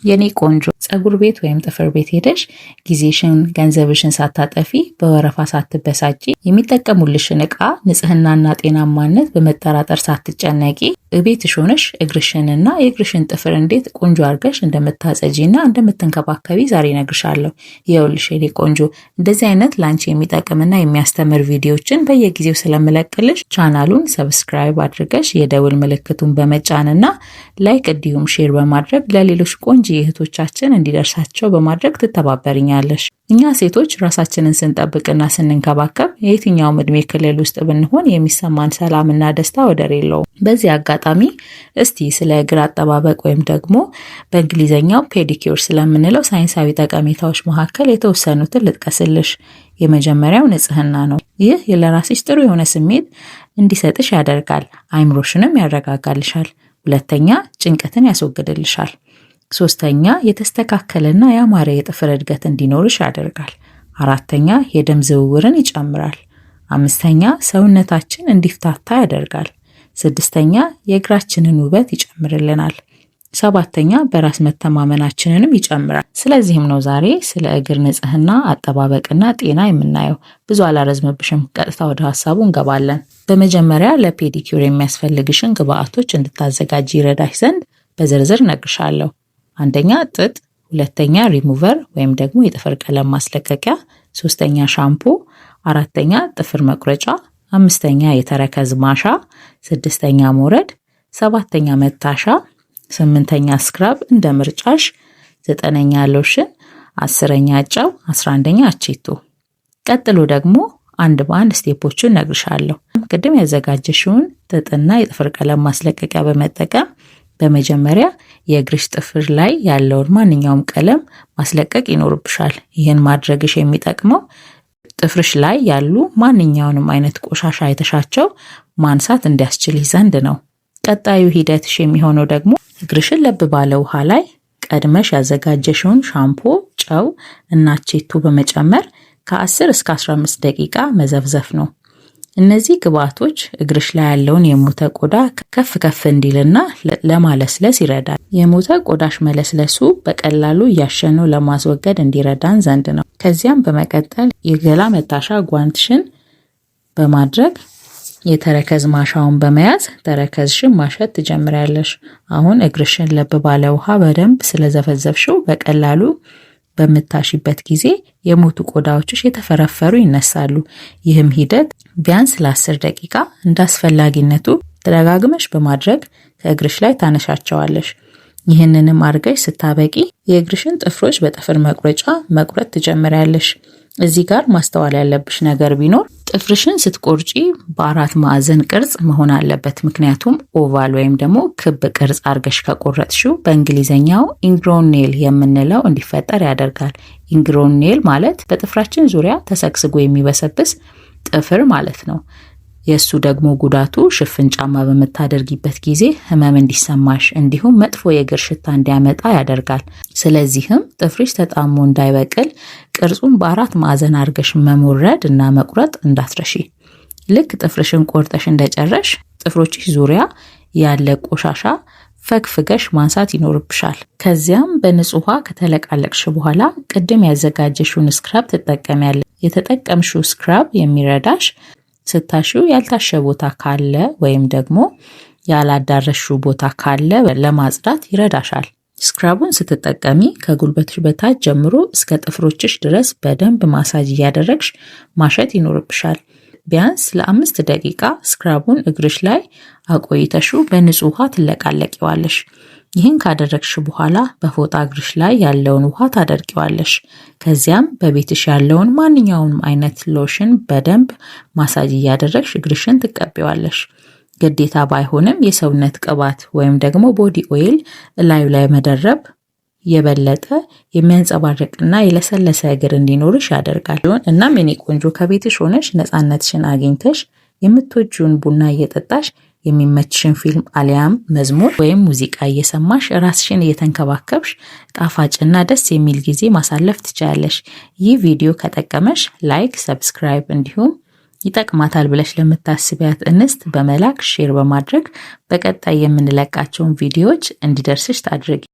የኔ ቆንጆ ጸጉር ቤት ወይም ጥፍር ቤት ሄደሽ ጊዜሽን ገንዘብሽን ሳታጠፊ በወረፋ ሳትበሳጪ የሚጠቀሙልሽን ዕቃ ንጽህናና ጤናማነት በመጠራጠር ሳትጨነቂ ቤትሽ ሆነሽ እግርሽንና የእግርሽን ጥፍር እንዴት ቆንጆ አድርገሽ እንደምታጸጂና እንደምትንከባከቢ ዛሬ እነግርሻለሁ። ይኸውልሽ የኔ ቆንጆ እንደዚህ አይነት ላንቺ የሚጠቅምና የሚያስተምር ቪዲዮዎችን በየጊዜው ስለምለቅልሽ ቻናሉን ሰብስክራይብ አድርገሽ የደውል ምልክቱን በመጫንና ላይክ እንዲሁም ሼር በማድረግ ለሌሎች ቆንጆ እህቶቻችን እንዲደርሳቸው በማድረግ ትተባበሪኛለሽ። እኛ ሴቶች ራሳችንን ስንጠብቅና ስንንከባከብ የትኛውም እድሜ ክልል ውስጥ ብንሆን የሚሰማን ሰላምና ደስታ ወደር የለውም። በዚህ አጋጣሚ እስቲ ስለ እግር አጠባበቅ ወይም ደግሞ በእንግሊዘኛው ፔዲኪዩር ስለምንለው ሳይንሳዊ ጠቀሜታዎች መካከል የተወሰኑትን ልጥቀስልሽ። የመጀመሪያው ንጽህና ነው። ይህ ለራስሽ ጥሩ የሆነ ስሜት እንዲሰጥሽ ያደርጋል፣ አይምሮሽንም ያረጋጋልሻል። ሁለተኛ ጭንቀትን ያስወግድልሻል። ሶስተኛ የተስተካከለና ያማረ የጥፍር እድገት እንዲኖርሽ ያደርጋል። አራተኛ የደም ዝውውርን ይጨምራል። አምስተኛ ሰውነታችን እንዲፍታታ ያደርጋል። ስድስተኛ የእግራችንን ውበት ይጨምርልናል። ሰባተኛ በራስ መተማመናችንንም ይጨምራል። ስለዚህም ነው ዛሬ ስለ እግር ንጽህና አጠባበቅና ጤና የምናየው። ብዙ አላረዝምብሽም፣ ቀጥታ ወደ ሀሳቡ እንገባለን። በመጀመሪያ ለፔዲኪዩር የሚያስፈልግሽን ግብአቶች እንድታዘጋጂ ይረዳሽ ዘንድ በዝርዝር እነግርሻለሁ። አንደኛ ጥጥ፣ ሁለተኛ ሪሙቨር ወይም ደግሞ የጥፍር ቀለም ማስለቀቂያ፣ ሶስተኛ ሻምፖ፣ አራተኛ ጥፍር መቁረጫ፣ አምስተኛ የተረከዝ ማሻ፣ ስድስተኛ ሞረድ፣ ሰባተኛ መታሻ፣ ስምንተኛ ስክራብ እንደ ምርጫሽ፣ ዘጠነኛ ሎሽን፣ አስረኛ ጨው፣ 11ኛ አቼቶ። ቀጥሎ ደግሞ አንድ በአንድ ስቴፖቹን እነግርሻለሁ። ቅድም ያዘጋጀሽውን ጥጥና የጥፍር ቀለም ማስለቀቂያ በመጠቀም በመጀመሪያ የእግርሽ ጥፍር ላይ ያለውን ማንኛውም ቀለም ማስለቀቅ ይኖርብሻል። ይህን ማድረግሽ የሚጠቅመው ጥፍርሽ ላይ ያሉ ማንኛውንም አይነት ቆሻሻ አይተሻቸው ማንሳት እንዲያስችልሽ ዘንድ ነው። ቀጣዩ ሂደትሽ የሚሆነው ደግሞ እግርሽን ለብ ባለ ውሃ ላይ ቀድመሽ ያዘጋጀሽውን ሻምፖ፣ ጨው እና አቼቶ በመጨመር ከ10 እስከ 15 ደቂቃ መዘፍዘፍ ነው። እነዚህ ግብአቶች እግርሽ ላይ ያለውን የሞተ ቆዳ ከፍ ከፍ እንዲልና ለማለስለስ ይረዳል። የሞተ ቆዳሽ መለስለሱ በቀላሉ እያሸኑ ለማስወገድ እንዲረዳን ዘንድ ነው። ከዚያም በመቀጠል የገላ መታሻ ጓንትሽን በማድረግ የተረከዝ ማሻውን በመያዝ ተረከዝሽን ማሸት ትጀምሪያለሽ። አሁን እግርሽን ለብ ባለ ውሃ በደንብ ስለዘፈዘፍሽው በቀላሉ በምታሽበት ጊዜ የሞቱ ቆዳዎችሽ የተፈረፈሩ ይነሳሉ። ይህም ሂደት ቢያንስ ለ10 ደቂቃ እንዳስፈላጊነቱ ተደጋግመሽ በማድረግ ከእግርሽ ላይ ታነሻቸዋለሽ። ይህንንም አድርገሽ ስታበቂ የእግርሽን ጥፍሮች በጥፍር መቁረጫ መቁረጥ ትጀምሪያለሽ። እዚህ ጋር ማስተዋል ያለብሽ ነገር ቢኖር ጥፍርሽን ስትቆርጪ በአራት ማዕዘን ቅርጽ መሆን አለበት። ምክንያቱም ኦቫል ወይም ደግሞ ክብ ቅርጽ አድርገሽ ከቆረጥሽው በእንግሊዘኛው ኢንግሮን ኔል የምንለው እንዲፈጠር ያደርጋል። ኢንግሮን ኔል ማለት በጥፍራችን ዙሪያ ተሰግስጎ የሚበሰብስ ጥፍር ማለት ነው። የሱ ደግሞ ጉዳቱ ሽፍን ጫማ በምታደርጊበት ጊዜ ህመም እንዲሰማሽ እንዲሁም መጥፎ የእግር ሽታ እንዲያመጣ ያደርጋል። ስለዚህም ጥፍርሽ ተጣሞ እንዳይበቅል ቅርጹን በአራት ማዕዘን አድርገሽ መሞረድ እና መቁረጥ እንዳትረሺ። ልክ ጥፍርሽን ቆርጠሽ እንደጨረሽ ጥፍሮችሽ ዙሪያ ያለ ቆሻሻ ፈግፍገሽ ማንሳት ይኖርብሻል። ከዚያም በንጹህ ውሃ ከተለቃለቅሽ በኋላ ቅድም ያዘጋጀሽውን ስክራብ ትጠቀሚያለሽ። የተጠቀምሽው ስክራብ የሚረዳሽ ስታሽው ያልታሸ ቦታ ካለ ወይም ደግሞ ያላዳረሽው ቦታ ካለ ለማጽዳት ይረዳሻል። ስክራቡን ስትጠቀሚ ከጉልበትሽ በታች ጀምሮ እስከ ጥፍሮችሽ ድረስ በደንብ ማሳጅ እያደረግሽ ማሸት ይኖርብሻል። ቢያንስ ለ5 ደቂቃ ስክራቡን እግርሽ ላይ አቆይተሹ በንጹህ ውሃ ትለቃለቂዋለሽ። ይህን ካደረግሽ በኋላ በፎጣ እግርሽ ላይ ያለውን ውሃ ታደርቂዋለሽ። ከዚያም በቤትሽ ያለውን ማንኛውንም አይነት ሎሽን በደንብ ማሳጅ እያደረግሽ እግርሽን ትቀቢዋለሽ። ግዴታ ባይሆንም የሰውነት ቅባት ወይም ደግሞ ቦዲ ኦይል እላዩ ላይ መደረብ የበለጠ የሚያንጸባርቅና የለሰለሰ እግር እንዲኖርሽ ያደርጋል። እናም የኔ ቆንጆ ከቤትሽ ሆነሽ ነፃነትሽን አግኝተሽ የምትወጂውን ቡና እየጠጣሽ የሚመችሽን ፊልም አሊያም መዝሙር ወይም ሙዚቃ እየሰማሽ ራስሽን እየተንከባከብሽ ጣፋጭና ደስ የሚል ጊዜ ማሳለፍ ትችያለሽ። ይህ ቪዲዮ ከጠቀመሽ ላይክ፣ ሰብስክራይብ እንዲሁም ይጠቅማታል ብለሽ ለምታስቢያት እንስት በመላክ ሼር በማድረግ በቀጣይ የምንለቃቸውን ቪዲዮዎች እንዲደርስሽ ታድርጊ።